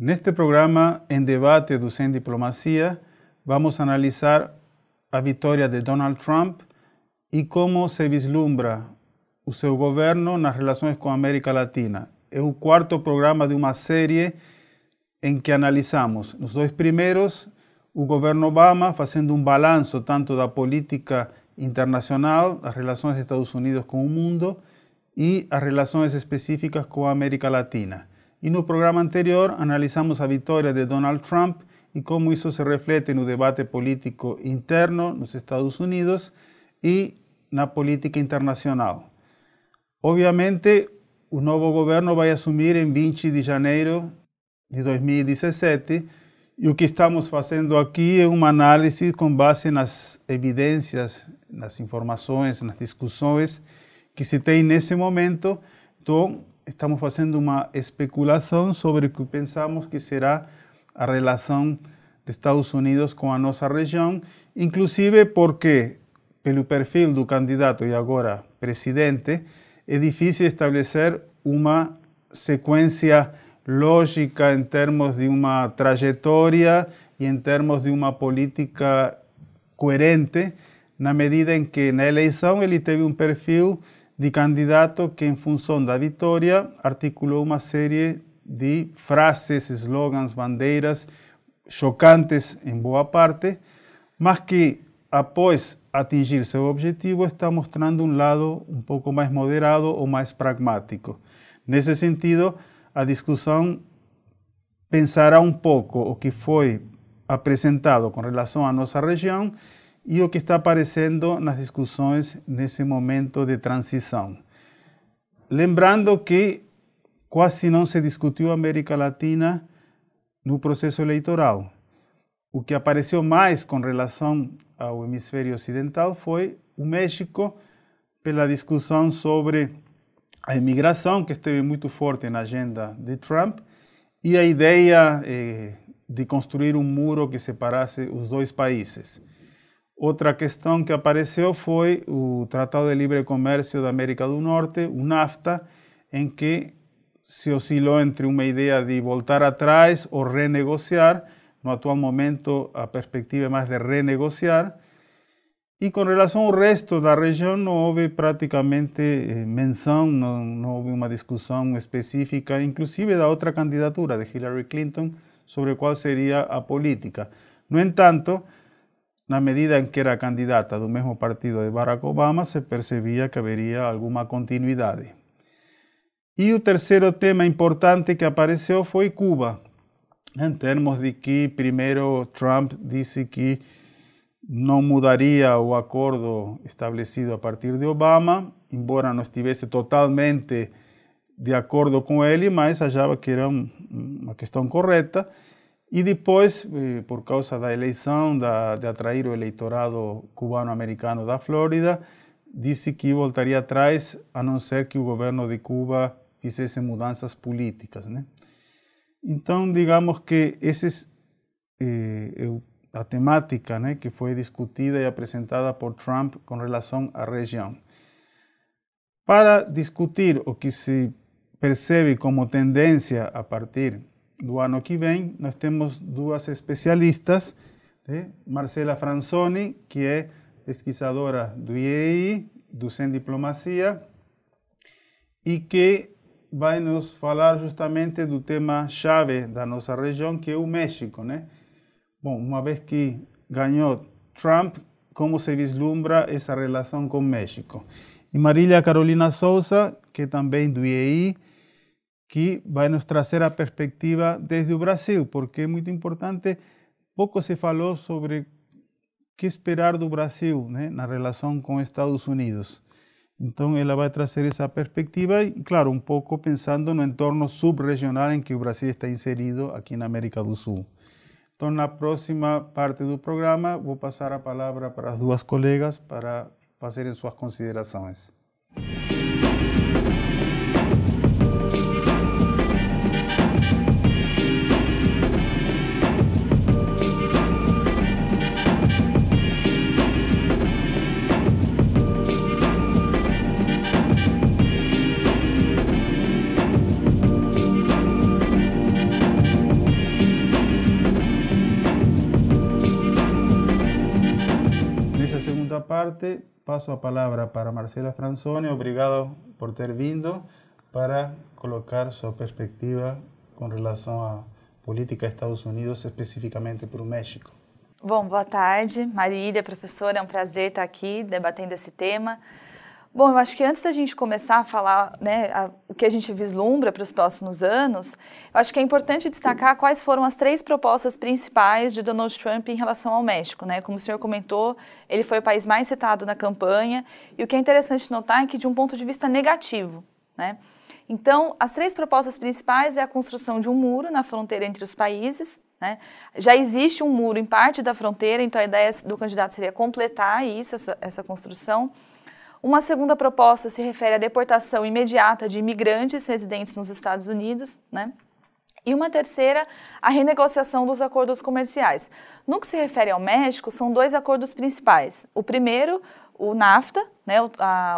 Neste programa, em debate do Sem Diplomacia, vamos analisar a vitória de Donald Trump e como se vislumbra o seu governo nas relações com a América Latina. É o quarto programa de uma série em que analisamos, nos dois primeiros, o governo Obama fazendo um balanço tanto da política internacional, as relações dos Estados Unidos com o mundo e as relações específicas com a América Latina. E no programa anterior analisamos a vitória de Donald Trump e como isso se reflete no debate político interno nos Estados Unidos e na política internacional. Obviamente, o novo governo vai assumir em 20 de janeiro de 2017 e o que estamos fazendo aqui é uma análise com base nas evidências, nas informações, nas discussões que se tem nesse momento. Então, estamos fazendo uma especulação sobre o que pensamos que será a relação dos Estados Unidos com a nossa região, inclusive porque, pelo perfil do candidato e agora presidente, é difícil estabelecer uma sequência lógica em termos de uma trajetória e em termos de uma política coerente, na medida em que na eleição ele teve um perfil de candidato que, em função da vitória, articulou uma série de frases, slogans, bandeiras chocantes em boa parte, mas que, após atingir seu objetivo, está mostrando um lado um pouco mais moderado ou mais pragmático. Nesse sentido, a discussão pensará um pouco o que foi apresentado com relação à nossa região e o que está aparecendo nas discussões nesse momento de transição. Lembrando que quase não se discutiu a América Latina no processo eleitoral. O que apareceu mais com relação ao hemisfério ocidental foi o México, pela discussão sobre a imigração, que esteve muito forte na agenda de Trump, e a ideia de construir um muro que separasse os dois países. Outra questão que apareceu foi o Tratado de Livre Comércio da América do Norte, o NAFTA, em que se oscilou entre uma ideia de voltar atrás ou renegociar. No atual momento, a perspectiva é mais de renegociar. E com relação ao resto da região, não houve praticamente menção, não houve uma discussão específica, inclusive da outra candidatura de Hillary Clinton, sobre qual seria a política. No entanto, na medida em que era candidata do mesmo partido de Barack Obama, se percebia que haveria alguma continuidade. E o terceiro tema importante que apareceu foi Cuba, em termos de que, primeiro, Trump disse que não mudaria o acordo estabelecido a partir de Obama, embora não estivesse totalmente de acordo com ele, mas achava que era uma questão correta. E depois, por causa da eleição, de atrair o eleitorado cubano-americano da Flórida, disse que voltaria atrás, a não ser que o governo de Cuba fizesse mudanças políticas, né? Então, digamos que essa é a temática, né, que foi discutida e apresentada por Trump com relação à região. Para discutir o que se percebe como tendência a partir do ano que vem, nós temos duas especialistas, né? Marcela Franzoni, que é pesquisadora do IEI, do Sem Diplomacia, e que vai nos falar justamente do tema-chave da nossa região, que é o México, né? Bom, uma vez que ganhou Trump, como se vislumbra essa relação com o México? E Marília Carolina Souza, que é também do IEI, que vai nos trazer a perspectiva desde o Brasil, porque é muito importante, pouco se falou sobre o que esperar do Brasil, né, na relação com os Estados Unidos. Então, ela vai trazer essa perspectiva e, claro, um pouco pensando no entorno subregional em que o Brasil está inserido aqui na América do Sul. Então, na próxima parte do programa, vou passar a palavra para as duas colegas para fazerem suas considerações. parte, paso a palavra para Marcela Franzoni. Obrigado por ter vindo para colocar sua perspectiva com relação à política dos Estados Unidos, especificamente para o México. Bom, boa tarde, Marília, professora, é um prazer estar aqui debatendo esse tema. Bom, eu acho que antes da gente começar a falar, né, o que a gente vislumbra para os próximos anos, eu acho que é importante destacar quais foram as 3 propostas principais de Donald Trump em relação ao México, né? Como o senhor comentou, ele foi o país mais citado na campanha, e o que é interessante notar é que de um ponto de vista negativo, né? Então, as 3 propostas principais é a construção de um muro na fronteira entre os países, né? Já existe um muro em parte da fronteira, então a ideia do candidato seria completar isso, essa construção. Uma segunda proposta se refere à deportação imediata de imigrantes residentes nos Estados Unidos, né? E uma terceira, a renegociação dos acordos comerciais. No que se refere ao México, são 2 acordos principais. O primeiro, o NAFTA, né, o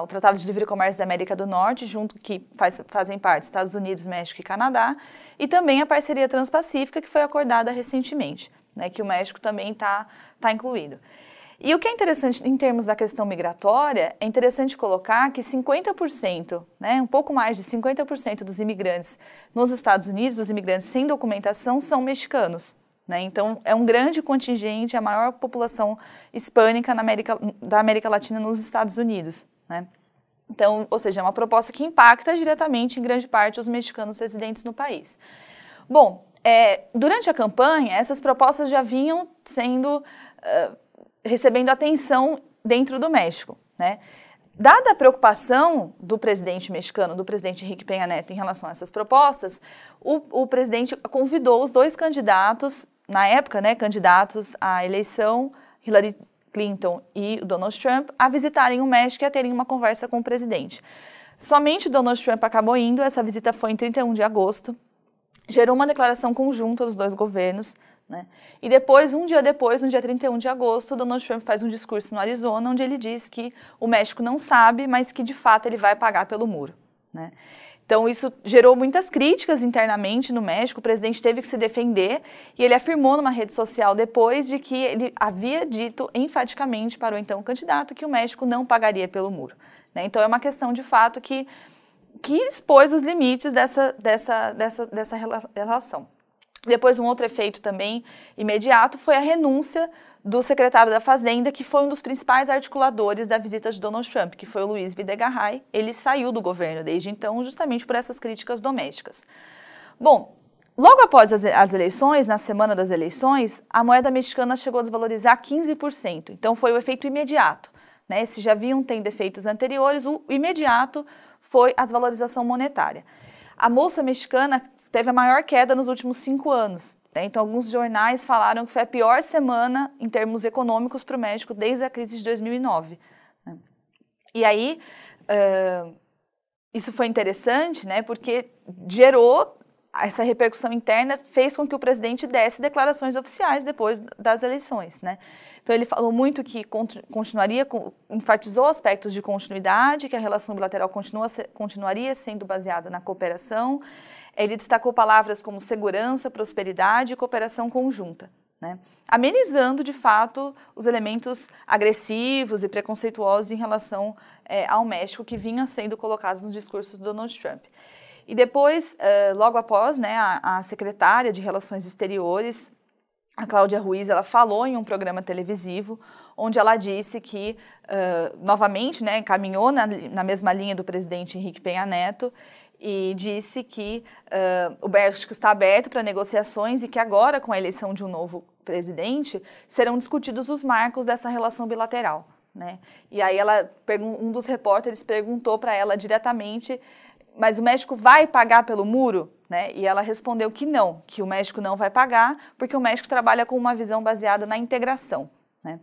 Tratado de Livre Comércio da América do Norte, junto que fazem parte Estados Unidos, México e Canadá, e também a parceria transpacífica, que foi acordada recentemente, né, que o México também está incluído. E o que é interessante em termos da questão migratória, é interessante colocar que 50%, né, um pouco mais de 50% dos imigrantes nos Estados Unidos, dos imigrantes sem documentação, são mexicanos, né? Então, é um grande contingente, a maior população hispânica da América Latina nos Estados Unidos, né? Então, ou seja, é uma proposta que impacta diretamente, em grande parte, os mexicanos residentes no país. Bom, durante a campanha, essas propostas já vinham sendo... recebendo atenção dentro do México, né? Dada a preocupação do presidente mexicano, do presidente Enrique Peña Nieto, em relação a essas propostas, o presidente convidou os 2 candidatos, na época, né, candidatos à eleição, Hillary Clinton e o Donald Trump, a visitarem o México e a terem uma conversa com o presidente. Somente o Donald Trump acabou indo, essa visita foi em 31 de agosto, gerou uma declaração conjunta dos 2 governos, né? E depois, um dia depois, no dia 31 de agosto, Donald Trump faz um discurso no Arizona, onde ele diz que o México não sabe, mas que de fato ele vai pagar pelo muro, né? Então isso gerou muitas críticas internamente no México, o presidente teve que se defender e ele afirmou numa rede social depois de que ele havia dito enfaticamente para o então candidato que o México não pagaria pelo muro, né? Então é uma questão de fato que expôs os limites dessa relação. Depois, um outro efeito também imediato foi a renúncia do secretário da Fazenda, que foi um dos principais articuladores da visita de Donald Trump, que foi o Luiz Videgaray. Ele saiu do governo desde então, justamente por essas críticas domésticas. Bom, logo após as eleições, na semana das eleições, a moeda mexicana chegou a desvalorizar 15%. Então, foi o efeito imediato, né? Se já vinham tendo efeitos anteriores, o imediato foi a desvalorização monetária. A Bolsa Mexicana teve a maior queda nos últimos 5 anos. Né? Então, alguns jornais falaram que foi a pior semana em termos econômicos para o México desde a crise de 2009. Né? E aí, isso foi interessante, né, porque gerou essa repercussão interna, fez com que o presidente desse declarações oficiais depois das eleições. Né? Então, ele falou muito que enfatizou aspectos de continuidade, que a relação bilateral continuaria sendo baseada na cooperação. Ele destacou palavras como segurança, prosperidade e cooperação conjunta, né? Amenizando, de fato, os elementos agressivos e preconceituosos em relação ao México que vinham sendo colocados no discurso do Donald Trump. E depois, logo após, né, a secretária de Relações Exteriores, a Cláudia Ruiz, ela falou em um programa televisivo onde ela disse que, novamente, né, caminhou na mesma linha do presidente Enrique Peña Nieto, e disse que o México está aberto para negociações e que agora, com a eleição de um novo presidente, serão discutidos os marcos dessa relação bilateral, né? E aí um dos repórteres perguntou para ela diretamente, mas o México vai pagar pelo muro? Né? E ela respondeu que não, que o México não vai pagar, porque o México trabalha com uma visão baseada na integração, né?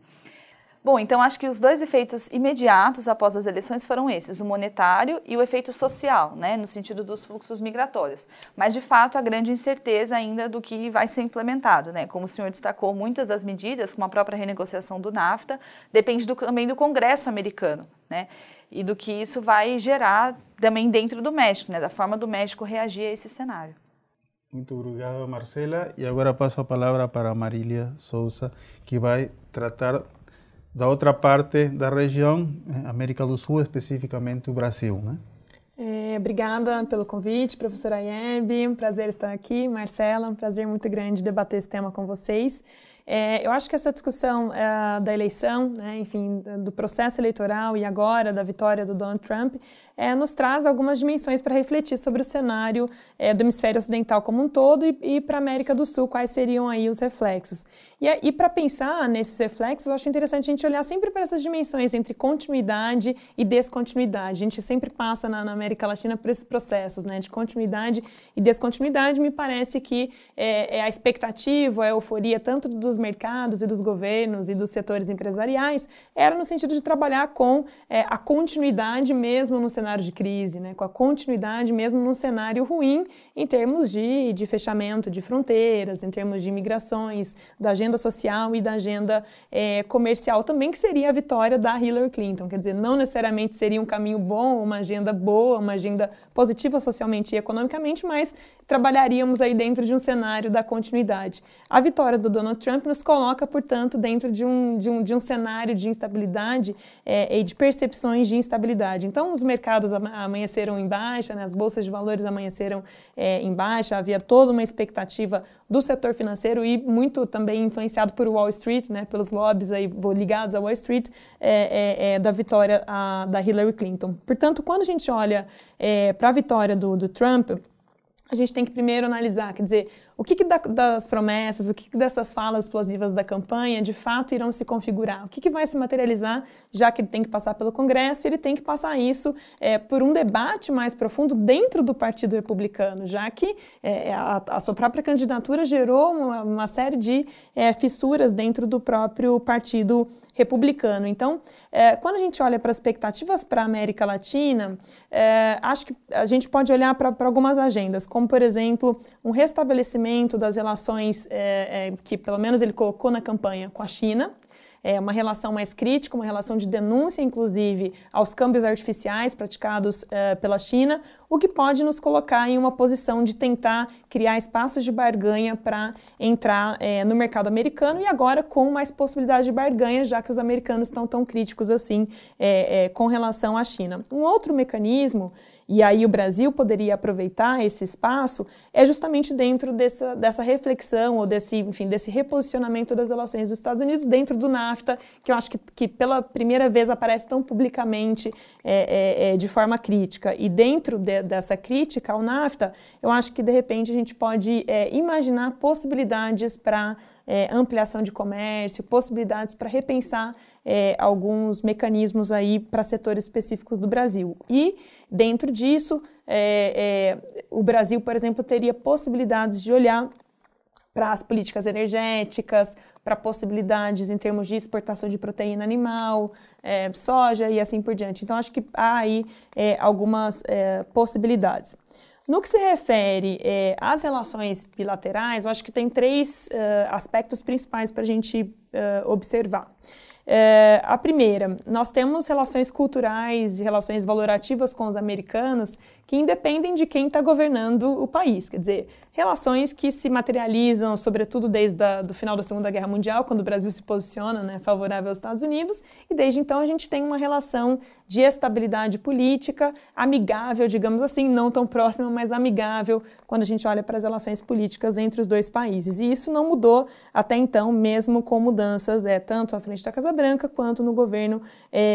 Bom, então acho que os 2 efeitos imediatos após as eleições foram esses, o monetário e o efeito social, né, no sentido dos fluxos migratórios. Mas, de fato, a grande incerteza ainda do que vai ser implementado, né? Como o senhor destacou, muitas das medidas, como a própria renegociação do NAFTA, depende também do Congresso americano, né? E do que isso vai gerar também dentro do México, né, da forma do México reagir a esse cenário. Muito obrigado, Marcela. E agora passo a palavra para Marília Souza, que vai tratar da outra parte da região, América do Sul, especificamente o Brasil, né? Obrigada pelo convite, professora Hebe, um prazer estar aqui. Marcela, um prazer muito grande debater esse tema com vocês. Eu acho que essa discussão da eleição, né, enfim, do processo eleitoral e agora da vitória do Donald Trump, nos traz algumas dimensões para refletir sobre o cenário do hemisfério ocidental como um todo e para a América do Sul, quais seriam aí os reflexos. E para pensar nesses reflexos, eu acho interessante a gente olhar sempre para essas dimensões entre continuidade e descontinuidade. A gente sempre passa na América Latina por esses processos, né, de continuidade e descontinuidade. Me parece que a expectativa, a euforia, tanto dos mercados e dos governos e dos setores empresariais, era no sentido de trabalhar com a continuidade mesmo no cenário de crise, né, com a continuidade mesmo num cenário ruim em termos de fechamento de fronteiras, em termos de imigrações, da agenda social e da agenda comercial também, que seria a vitória da Hillary Clinton. Quer dizer, não necessariamente seria um caminho bom, uma agenda boa, uma agenda positiva socialmente e economicamente, mas trabalharíamos aí dentro de um cenário da continuidade. A vitória do Donald Trump nos coloca, portanto, dentro de um cenário de instabilidade e de percepções de instabilidade. Então, os mercados amanheceram em baixa, né, as bolsas de valores amanheceram em baixa, havia toda uma expectativa do setor financeiro e muito também influenciado por Wall Street, né, pelos lobbies aí ligados a Wall Street, da vitória da Hillary Clinton. Portanto, quando a gente olha para a vitória do Trump, a gente tem que primeiro analisar, quer dizer, o que das promessas, o que dessas falas explosivas da campanha de fato irão se configurar, o que vai se materializar, já que ele tem que passar pelo Congresso, ele tem que passar isso por um debate mais profundo dentro do Partido Republicano, já que a sua própria candidatura gerou uma série de fissuras dentro do próprio Partido Republicano. Então, quando a gente olha para as expectativas para a América Latina, acho que a gente pode olhar para algumas agendas, como, por exemplo, um restabelecimento das relações que, pelo menos, ele colocou na campanha com a China, uma relação mais crítica, uma relação de denúncia, inclusive, aos câmbios artificiais praticados pela China, o que pode nos colocar em uma posição de tentar criar espaços de barganha para entrar no mercado americano e agora com mais possibilidade de barganha, já que os americanos estão tão críticos assim com relação à China. Um outro mecanismo, e aí o Brasil poderia aproveitar esse espaço, é justamente dentro dessa reflexão ou desse reposicionamento das relações dos Estados Unidos dentro do NAFTA, que eu acho que pela primeira vez aparece tão publicamente de forma crítica. E dentro dessa crítica ao NAFTA, eu acho que de repente a gente pode imaginar possibilidades para ampliação de comércio, possibilidades para repensar alguns mecanismos aí para setores específicos do Brasil. E dentro disso, o Brasil, por exemplo, teria possibilidades de olhar para as políticas energéticas, para possibilidades em termos de exportação de proteína animal, soja e assim por diante. Então, acho que há aí algumas possibilidades. No que se refere às relações bilaterais, eu acho que tem três aspectos principais para a gente observar. A primeira, nós temos relações culturais e relações valorativas com os americanos que independem de quem está governando o país, quer dizer, relações que se materializam, sobretudo desde o final da Segunda Guerra Mundial, quando o Brasil se posiciona, né, favorável aos Estados Unidos, e desde então a gente tem uma relação de estabilidade política amigável, digamos assim, não tão próxima, mas amigável, quando a gente olha para as relações políticas entre os dois países. E isso não mudou até então, mesmo com mudanças tanto à frente da Casa Branca quanto no governo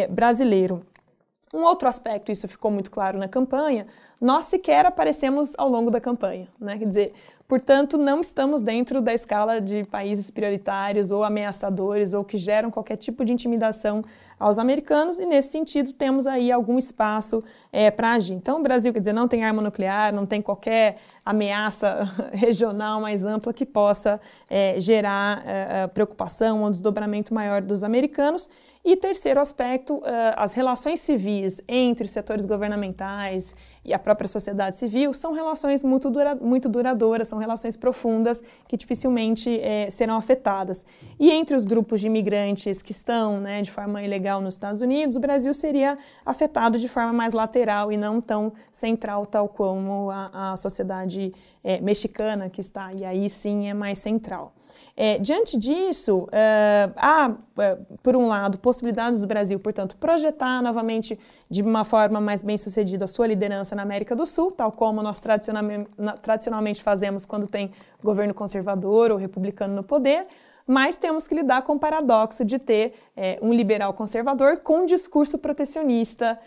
brasileiro. Um outro aspecto, isso ficou muito claro na campanha, nós sequer aparecemos ao longo da campanha, né? Quer dizer, portanto, não estamos dentro da escala de países prioritários ou ameaçadores ou que geram qualquer tipo de intimidação aos americanos e, nesse sentido, temos aí algum espaço para agir. Então, o Brasil, quer dizer, não tem arma nuclear, não tem qualquer ameaça regional mais ampla que possa gerar preocupação ou um desdobramento maior dos americanos. E terceiro aspecto, as relações civis entre os setores governamentais e a própria sociedade civil, são relações muito duradouras, são relações profundas que dificilmente serão afetadas. E entre os grupos de imigrantes que estão, né, de forma ilegal nos Estados Unidos, o Brasil seria afetado de forma mais lateral e não tão central, tal como a sociedade mexicana que está, e aí sim é mais central. Diante disso, há, por um lado, possibilidades do Brasil, portanto, projetar novamente de uma forma mais bem-sucedida a sua liderança na América do Sul, tal como nós tradicionalmente fazemos quando tem governo conservador ou republicano no poder, mas temos que lidar com o paradoxo de ter um liberal conservador com um discurso protecionista,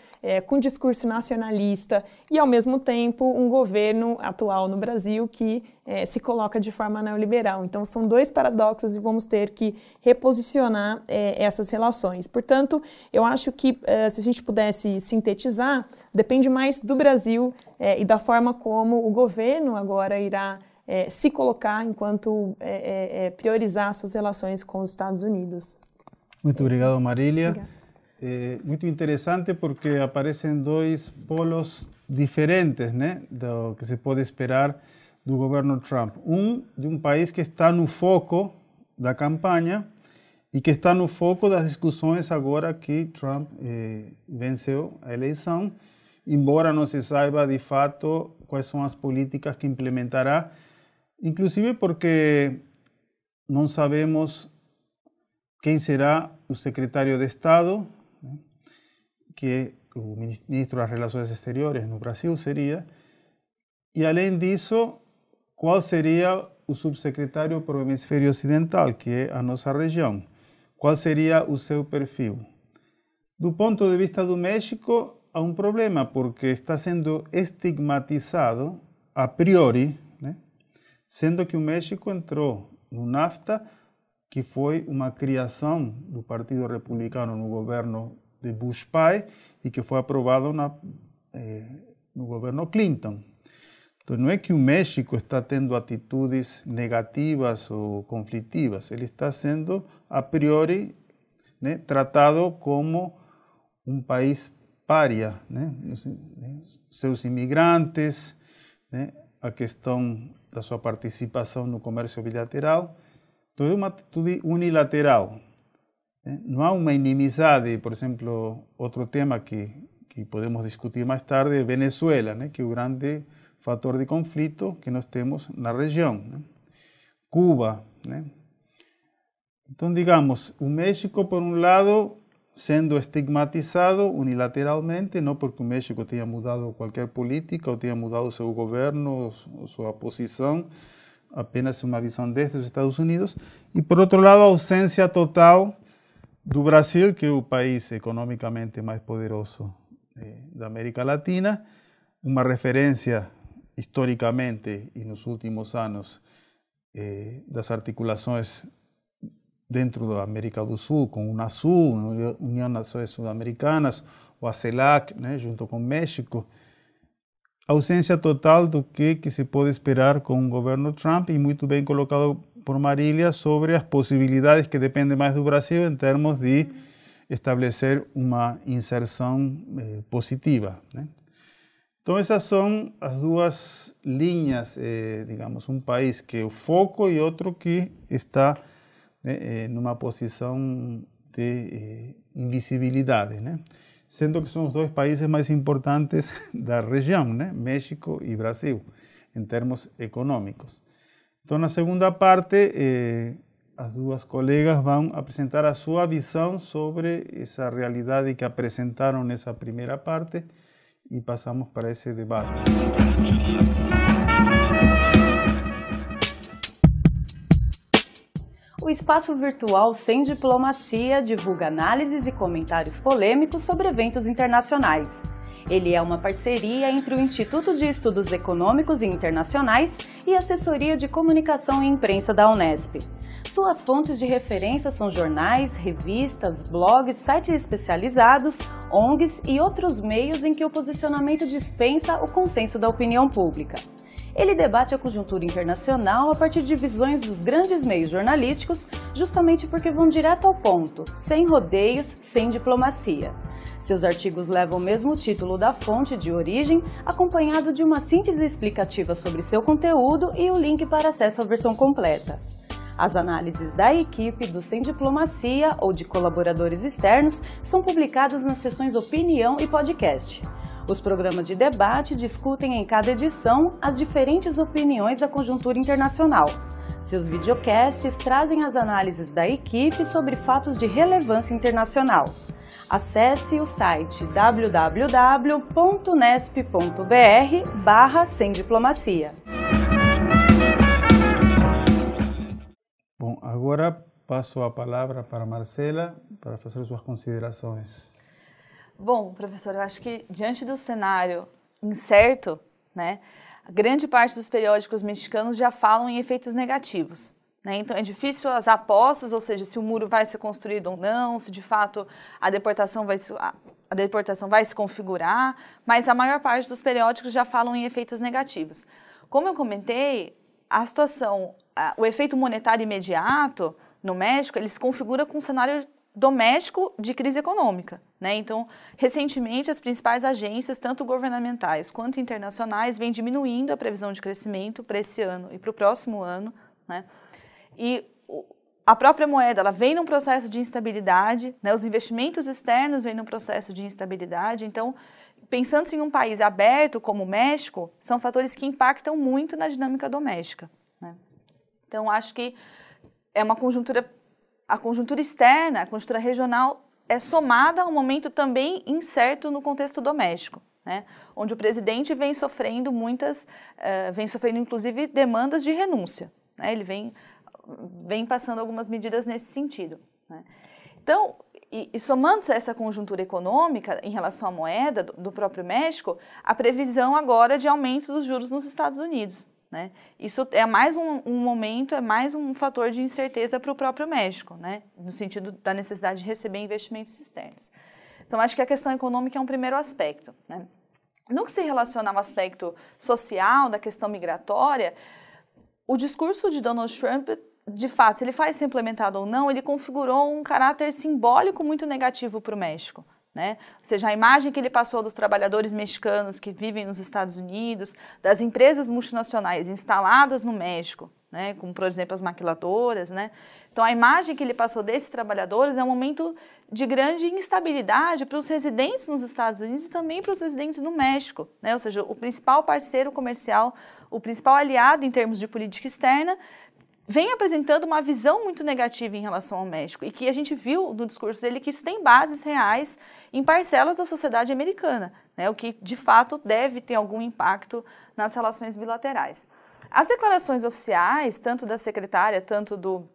com um discurso nacionalista e, ao mesmo tempo, um governo atual no Brasil que se coloca de forma neoliberal. Então, são dois paradoxos e vamos ter que reposicionar essas relações. Portanto, eu acho que, se a gente pudesse sintetizar, depende mais do Brasil e da forma como o governo agora irá se colocar enquanto priorizar suas relações com os Estados Unidos. Muito obrigado, Marília. Muito interessante porque aparecem dois polos diferentes, né, do que se pode esperar do governo Trump. De um país que está no foco da campanha e que está no foco das discussões agora que Trump venceu a eleição, embora não se saiba de fato quais são as políticas que implementará, inclusive porque não sabemos quem será o secretário de Estado, né, que o ministro das Relações Exteriores no Brasil seria, e além disso, qual seria o subsecretário para o hemisfério ocidental, que é a nossa região? Qual seria o seu perfil? Do ponto de vista do México, há um problema, porque está sendo estigmatizado a priori, né, sendo que o México entrou no NAFTA, que foi uma criação do Partido Republicano no governo de Bush pai e que foi aprovado no governo Clinton. Então, não é que o México está tendo atitudes negativas ou conflitivas, ele está sendo, a priori, né, tratado como um país pária, né? Seus imigrantes, né, a questão da sua participação no comércio bilateral. Então, é uma atitude unilateral. Né? Não há uma inimizade, por exemplo, outro tema que podemos discutir mais tarde é Venezuela, né? Que é o grande fator de conflito que nós temos na região. Né? Cuba. Né? Então, digamos, o México, por um lado, sendo estigmatizado unilateralmente, não porque o México tenha mudado qualquer política ou tenha mudado seu governo ou sua posição, apenas uma visão desde os Estados Unidos. E, por outro lado, a ausência total do Brasil, que é o país economicamente mais poderoso da América Latina, uma referência historicamente e nos últimos anos das articulações dentro da América do Sul, com a Unasul, União das Nações Sul-Americanas, ou a CELAC, né, junto com o México. Ausência total do que se pode esperar com o governo Trump, e muito bem colocado por Marília sobre as possibilidades que dependem mais do Brasil em termos de estabelecer uma inserção positiva. Né? Então, essas são as duas linhas, digamos, um país que é o foco e outro que está numa posição de invisibilidade, né? Sendo que são os dois países mais importantes da região, né? México e Brasil, em termos econômicos. Então, na segunda parte, as duas colegas vão apresentar a sua visão sobre essa realidade que apresentaram nessa primeira parte e passamos para esse debate. O espaço virtual Sem Diplomacia divulga análises e comentários polêmicos sobre eventos internacionais. Ele é uma parceria entre o Instituto de Estudos Econômicos e Internacionais e a Assessoria de Comunicação e Imprensa da Unesp. Suas fontes de referência são jornais, revistas, blogs, sites especializados, ONGs e outros meios em que o posicionamento dispensa o consenso da opinião pública. Ele debate a conjuntura internacional a partir de visões dos grandes meios jornalísticos, justamente porque vão direto ao ponto, sem rodeios, sem diplomacia. Seus artigos levam o mesmo título da fonte de origem, acompanhado de uma síntese explicativa sobre seu conteúdo e o link para acesso à versão completa. As análises da equipe do Sem Diplomacia ou de colaboradores externos são publicadas nas seções Opinião e Podcast. Os programas de debate discutem em cada edição as diferentes opiniões da conjuntura internacional. Seus videocasts trazem as análises da equipe sobre fatos de relevância internacional. Acesse o site www.unesp.br/semdiplomacia. Bom, agora passo a palavra para Marcela para fazer suas considerações. Bom, professor, eu acho que diante do cenário incerto, né, a grande parte dos periódicos mexicanos já falam em efeitos negativos, né? Então é difícil as apostas, ou seja, se o muro vai ser construído ou não, se de fato a deportação vai se configurar, mas a maior parte dos periódicos já falam em efeitos negativos. Como eu comentei, a situação, o efeito monetário imediato no México, ele se configura com um cenário doméstico de crise econômica, né? Então, recentemente, as principais agências, tanto governamentais quanto internacionais, vêm diminuindo a previsão de crescimento para esse ano e para o próximo ano, né? E a própria moeda, ela vem num processo de instabilidade, né? Os investimentos externos vêm num processo de instabilidade. Então, pensando-se em um país aberto como o México, são fatores que impactam muito na dinâmica doméstica, né? Então, acho que é uma conjuntura. A conjuntura externa, a conjuntura regional, é somada a um momento também incerto no contexto doméstico, né? Onde o presidente vem sofrendo inclusive demandas de renúncia, né? Ele vem passando algumas medidas nesse sentido, né? Então, e somando-se a essa conjuntura econômica em relação à moeda do próprio México, a previsão agora de aumento dos juros nos Estados Unidos, né? Isso é mais um momento, é mais um fator de incerteza para o próprio México, né? No sentido da necessidade de receber investimentos externos. Então, acho que a questão econômica é um primeiro aspecto, né? No que se relaciona ao aspecto social, da questão migratória, o discurso de Donald Trump, de fato, se ele vai ser implementado ou não, ele configurou um caráter simbólico muito negativo para o México, né? Ou seja, a imagem que ele passou dos trabalhadores mexicanos que vivem nos Estados Unidos, das empresas multinacionais instaladas no México, né? Como, por exemplo, as maquiladoras, né? Então, a imagem que ele passou desses trabalhadores é um momento de grande instabilidade para os residentes nos Estados Unidos e também para os residentes no México, né? Ou seja, o principal parceiro comercial, o principal aliado em termos de política externa, vem apresentando uma visão muito negativa em relação ao México e que a gente viu no discurso dele que isso tem bases reais em parcelas da sociedade americana, né, o que de fato deve ter algum impacto nas relações bilaterais. As declarações oficiais, tanto da secretária, tanto do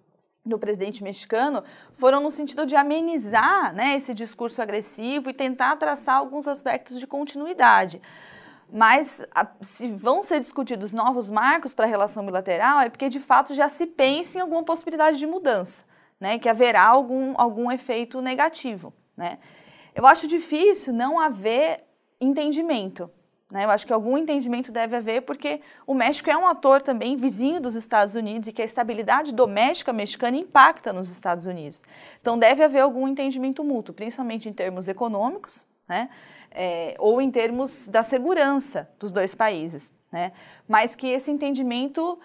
presidente mexicano, foram no sentido de amenizar, né, esse discurso agressivo e tentar traçar alguns aspectos de continuidade. Mas se vão ser discutidos novos marcos para a relação bilateral, é porque de fato já se pensa em alguma possibilidade de mudança, né, que haverá algum efeito negativo, né. Eu acho difícil não haver entendimento, né, eu acho que algum entendimento deve haver porque o México é um ator também vizinho dos Estados Unidos e que a estabilidade doméstica mexicana impacta nos Estados Unidos. Então deve haver algum entendimento mútuo, principalmente em termos econômicos, né, ou em termos da segurança dos dois países, né? Mas que esse entendimento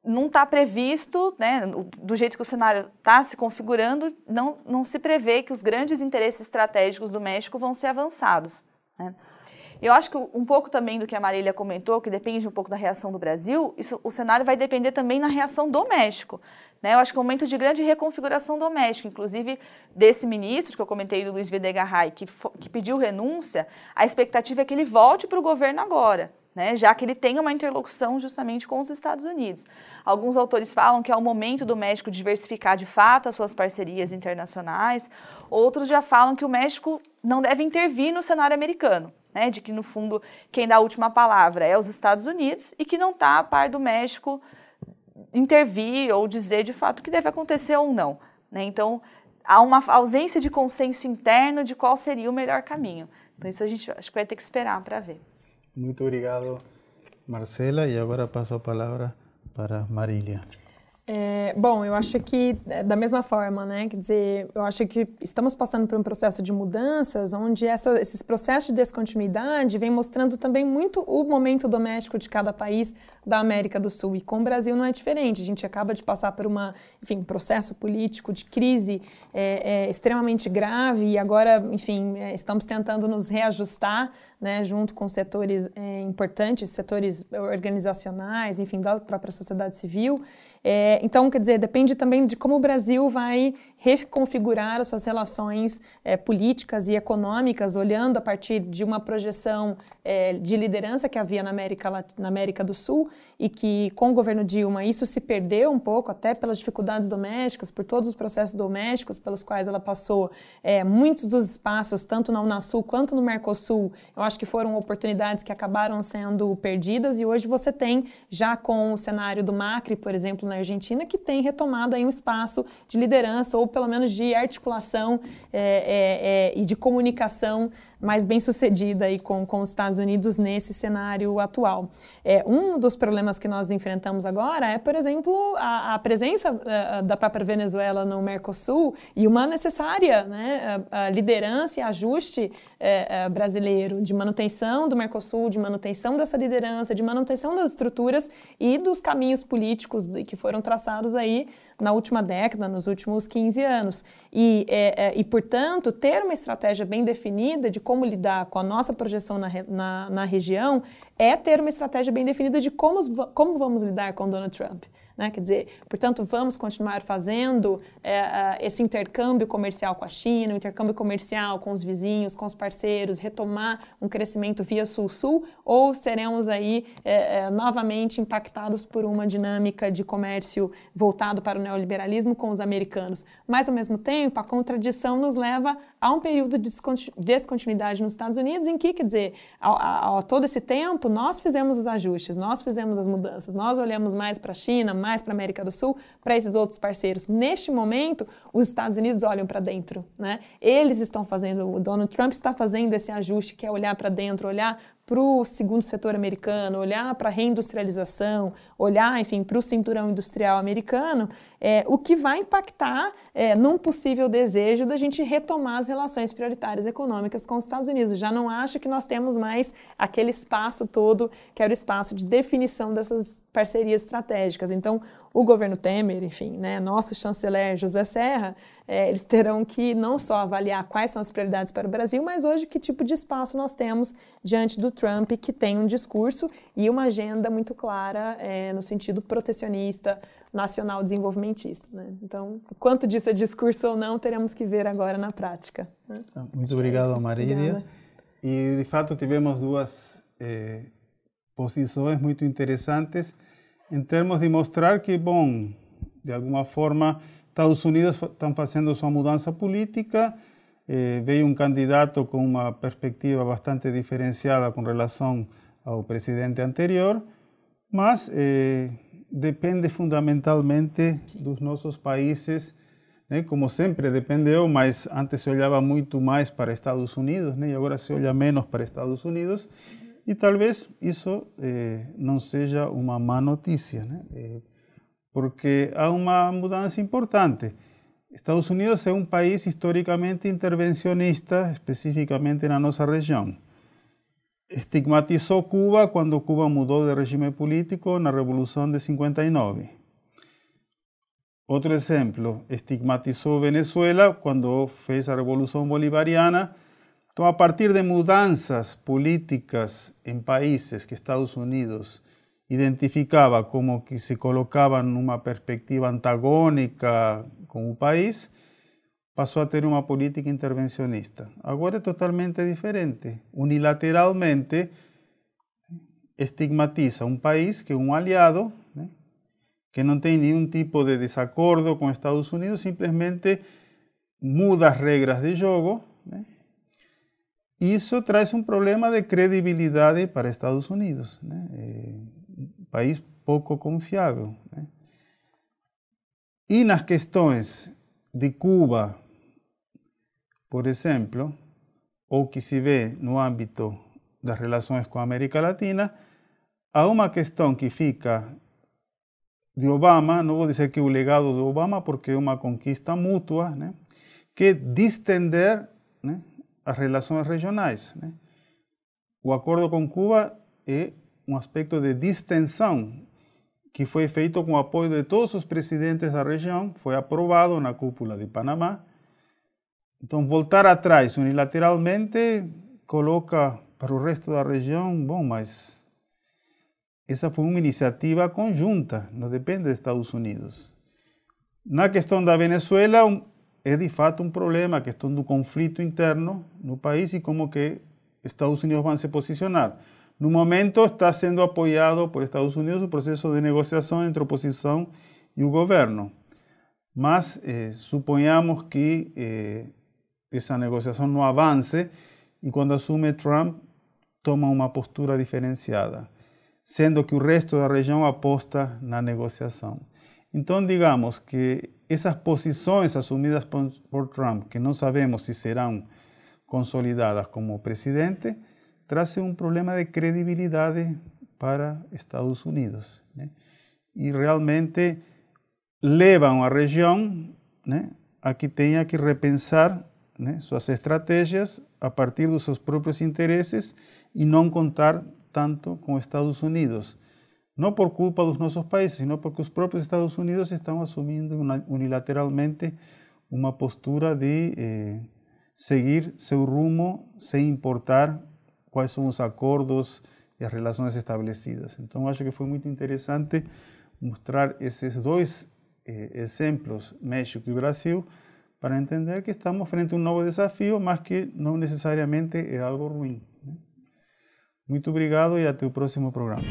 não está previsto, né? Do jeito que o cenário está se configurando, não se prevê que os grandes interesses estratégicos do México vão ser avançados, né? Eu acho que um pouco também do que a Marília comentou, que depende um pouco da reação do Brasil, o cenário vai depender também na reação do México, né? Eu acho que é um momento de grande reconfiguração doméstica, inclusive desse ministro que eu comentei, do Luiz Videgaray, que pediu renúncia, a expectativa é que ele volte para o governo agora, né? Já que ele tem uma interlocução justamente com os Estados Unidos. Alguns autores falam que é o momento do México diversificar de fato as suas parcerias internacionais, outros já falam que o México não deve intervir no cenário americano, né, de que, no fundo, quem dá a última palavra é os Estados Unidos e que não está a par do México intervir ou dizer, de fato, o que deve acontecer ou não, né? Então, há uma ausência de consenso interno de qual seria o melhor caminho. Então, isso a gente acho que vai ter que esperar para ver. Muito obrigado, Marcela. E agora passo a palavra para Marília. Bom, eu acho que da mesma forma, né? Quer dizer, eu acho que estamos passando por um processo de mudanças onde esses processos de descontinuidade vêm mostrando também muito o momento doméstico de cada país da América do Sul. E com o Brasil não é diferente. A gente acaba de passar por um processo político de crise extremamente grave e agora, estamos tentando nos reajustar, né, junto com setores importantes, setores organizacionais, da própria sociedade civil. Então, quer dizer, depende também de como o Brasil vai reconfigurar as suas relações políticas e econômicas, olhando a partir de uma projeção de liderança que havia na América do Sul e que, com o governo Dilma, isso se perdeu um pouco, até pelas dificuldades domésticas, por todos os processos domésticos pelos quais ela passou. Muitos dos espaços, tanto na Unasul quanto no Mercosul, eu acho que foram oportunidades que acabaram sendo perdidas e hoje você tem, já com o cenário do Macri, por exemplo, na Argentina, que tem retomado aí um espaço de liderança ou pelo menos de articulação e de comunicação mais bem sucedida aí com os Estados Unidos nesse cenário atual. Um dos problemas que nós enfrentamos agora é, por exemplo, a presença da própria Venezuela no Mercosul e uma necessária, né, liderança e ajuste brasileiro de manutenção do Mercosul, de manutenção dessa liderança, de manutenção das estruturas e dos caminhos políticos que foram traçados aí na última década, nos últimos 15 anos. E, portanto, ter uma estratégia bem definida de como lidar com a nossa projeção na região é ter uma estratégia bem definida de como vamos lidar com Donald Trump. Né? Quer dizer, portanto, vamos continuar fazendo esse intercâmbio comercial com a China, o intercâmbio comercial com os vizinhos, com os parceiros, retomar um crescimento via Sul-Sul, ou seremos aí novamente impactados por uma dinâmica de comércio voltado para o neoliberalismo com os americanos. Mas, ao mesmo tempo, a contradição nos leva a um período de descontinuidade nos Estados Unidos em que, quer dizer, a todo esse tempo, nós fizemos os ajustes, nós fizemos as mudanças, nós olhamos mais para a China, mais para a América do Sul, para esses outros parceiros. Neste momento, os Estados Unidos olham para dentro, né? Eles estão fazendo, o Donald Trump está fazendo esse ajuste, que é olhar para dentro, olhar para o segundo setor americano, olhar para a reindustrialização, olhar, para o cinturão industrial americano, o que vai impactar num possível desejo da gente retomar as relações prioritárias econômicas com os Estados Unidos. Já não acho que nós temos mais aquele espaço todo, que era o espaço de definição dessas parcerias estratégicas. Então, o governo Temer, nosso chanceler José Serra, eles terão que não só avaliar quais são as prioridades para o Brasil, mas hoje que tipo de espaço nós temos diante do Trump, que tem um discurso e uma agenda muito clara no sentido protecionista, nacional desenvolvimentista. Né? Então, quanto disso é discurso ou não, teremos que ver agora na prática. Né? Muito obrigado, Marília. E, de fato, tivemos duas posições muito interessantes em termos de mostrar que, bom, de alguma forma, Estados Unidos estão fazendo sua mudança política, veio um candidato com uma perspectiva bastante diferenciada com relação ao presidente anterior, mas depende fundamentalmente dos nossos países, né? Como sempre dependeu, mas antes se olhava muito mais para Estados Unidos, né? E agora se olha menos para Estados Unidos, e talvez isso não seja uma má notícia, né? Porque há uma mudança importante. Estados Unidos é um país historicamente intervencionista, especificamente na nossa região. Estigmatizou Cuba quando Cuba mudou de regime político na Revolução de 59. Outro exemplo, estigmatizou Venezuela quando fez a Revolução Bolivariana. Então, a partir de mudanças políticas em países que Estados Unidos identificava como que se colocava numa perspectiva antagônica com o país, passou a ter uma política intervencionista. Agora é totalmente diferente. Unilateralmente estigmatiza um país que é um aliado, né, que não tem nenhum tipo de desacordo com Estados Unidos, simplesmente muda as regras de jogo, né? Isso traz um problema de credibilidade para Estados Unidos, né? Um país pouco confiável, né? E nas questões de Cuba, por exemplo, ou que se vê no âmbito das relações com a América Latina, há uma questão que fica de Obama, não vou dizer que o legado de Obama, porque é uma conquista mútua, né, que é distender, né, as relações regionais, né. O acordo com Cuba é um aspecto de distensão que foi feito com o apoio de todos os presidentes da região, foi aprovado na cúpula de Panamá. Então, voltar atrás unilateralmente coloca para o resto da região, bom, mas essa foi uma iniciativa conjunta, não depende dos Estados Unidos. Na questão da Venezuela, é de fato um problema, a questão do conflito interno no país e como que Estados Unidos vão se posicionar. No momento está sendo apoiado por Estados Unidos o processo de negociação entre a oposição e o governo. Mas suponhamos que essa negociação não avance e quando assume Trump toma uma postura diferenciada, sendo que o resto da região aposta na negociação. Então, digamos que essas posições assumidas por Trump, que não sabemos se serão consolidadas como presidente, trazem um problema de credibilidade para Estados Unidos, né? E realmente levam a região, né, a que tenha que repensar, né, suas estratégias a partir dos seus próprios interesses e não contar tanto com Estados Unidos. Não por culpa dos nossos países, sino porque os próprios Estados Unidos estão assumindo unilateralmente uma postura de seguir seu rumo sem importar quais são os acordos e as relações estabelecidas. Então, acho que foi muito interessante mostrar esses dois exemplos, México e Brasil, para entender que estamos frente a um novo desafio, mas que não necessariamente é algo ruim. Muito obrigado e até o próximo programa.